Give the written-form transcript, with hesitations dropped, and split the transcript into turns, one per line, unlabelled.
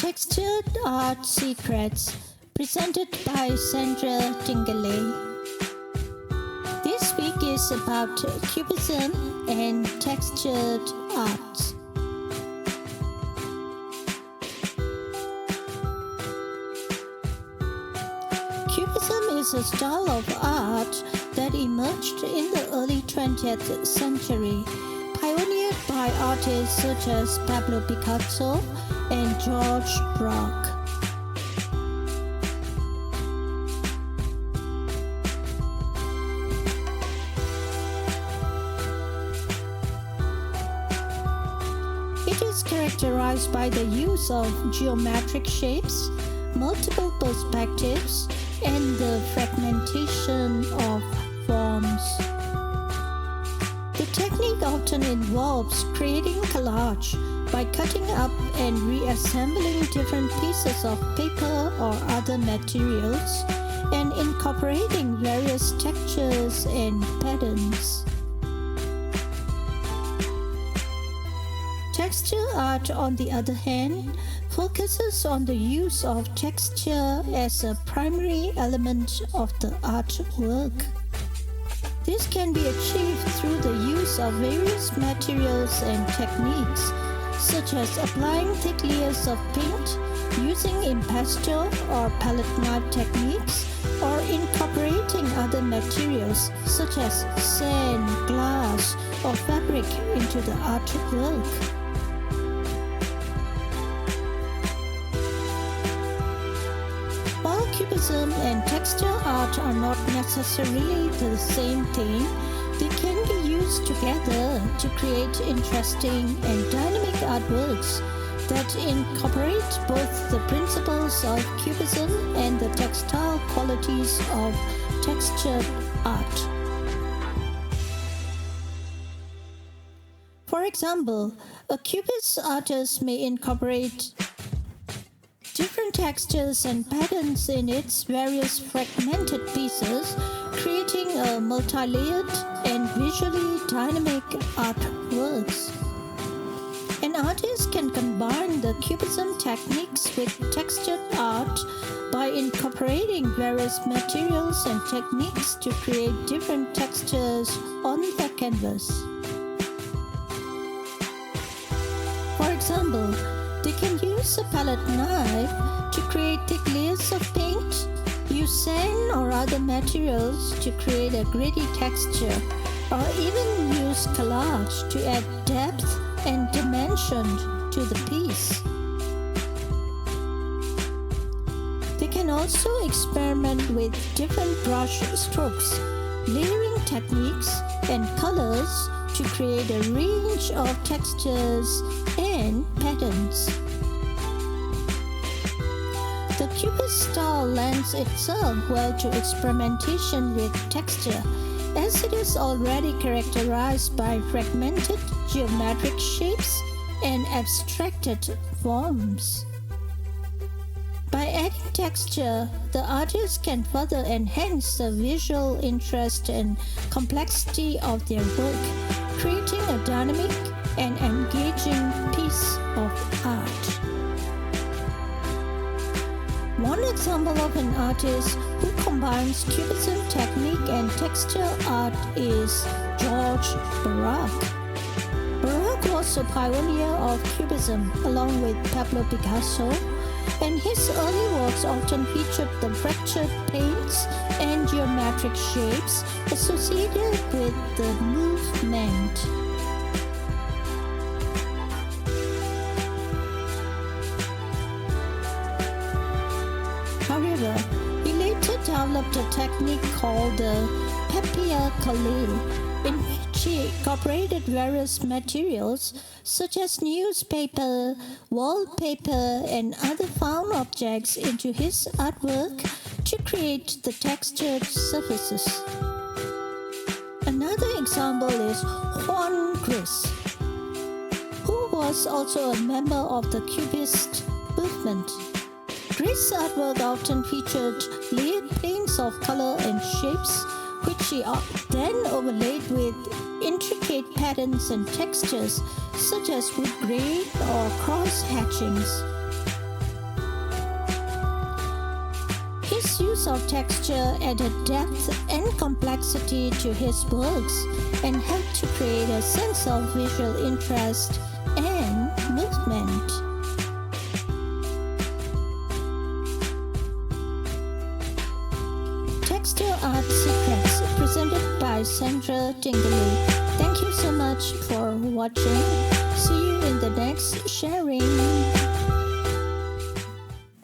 Textured Art Secrets, presented by Sandra Tingley. This week is about Cubism and textured art. Cubism is a style of art that emerged in the early 20th century, pioneered by artists such as Pablo Picasso and George Braque. It is characterized by the use of geometric shapes, multiple perspectives, and the fragmentation of forms. The technique often involves creating collage by cutting up and reassembling different pieces of paper or other materials and incorporating various textures and patterns. Texture art, on the other hand, focuses on the use of texture as a primary element of the artwork. This can be achieved through the use of various materials and techniques, such as applying thick layers of paint, using impasto or palette knife techniques, or incorporating other materials such as sand, glass, or fabric into the artwork. While Cubism and texture art are not necessarily the same thing, they can be used together to create interesting and dynamic artworks that incorporate both the principles of Cubism and the textile qualities of textured art. For example, a Cubist artist may incorporate different textures and patterns in its various fragmented pieces, creating a multi-layered and visually dynamic artworks. An artist can combine the Cubism techniques with textured art by incorporating various materials and techniques to create different textures on their canvas. For example, they can use a palette knife to create thick layers of paint, use sand or other materials to create a gritty texture, or even use collage to add depth and dimension to the piece. They can also experiment with different brush strokes, layering techniques, and colors to create a range of textures and patterns. The Cubist style lends itself well to experimentation with texture, as it is already characterized by fragmented geometric shapes and abstracted forms. By adding texture, the artist can further enhance the visual interest and complexity of their work, creating a dynamic and engaging piece of art. One example of an artist who combines Cubism technique and texture art is George Braque. Braque was a pioneer of Cubism along with Pablo Picasso, and his early works often featured the fractured paints and geometric shapes associated with the movement. However, he later developed a technique called the papier-collé, in which he incorporated various materials such as newspaper, wallpaper, and other found objects into his artwork to create the textured surfaces. Another example is Juan Gris, who was also a member of the Cubist movement. Gris' artwork often featured layered planes of color and shapes, which he then overlaid with intricate patterns and textures such as wood grain or cross hatchings. His use of texture added depth and complexity to his works and helped to create a sense of visual interest and movement. Textile Art Secrets, presented by Sandra Dingley. Thank you so much for watching. See you in the next sharing.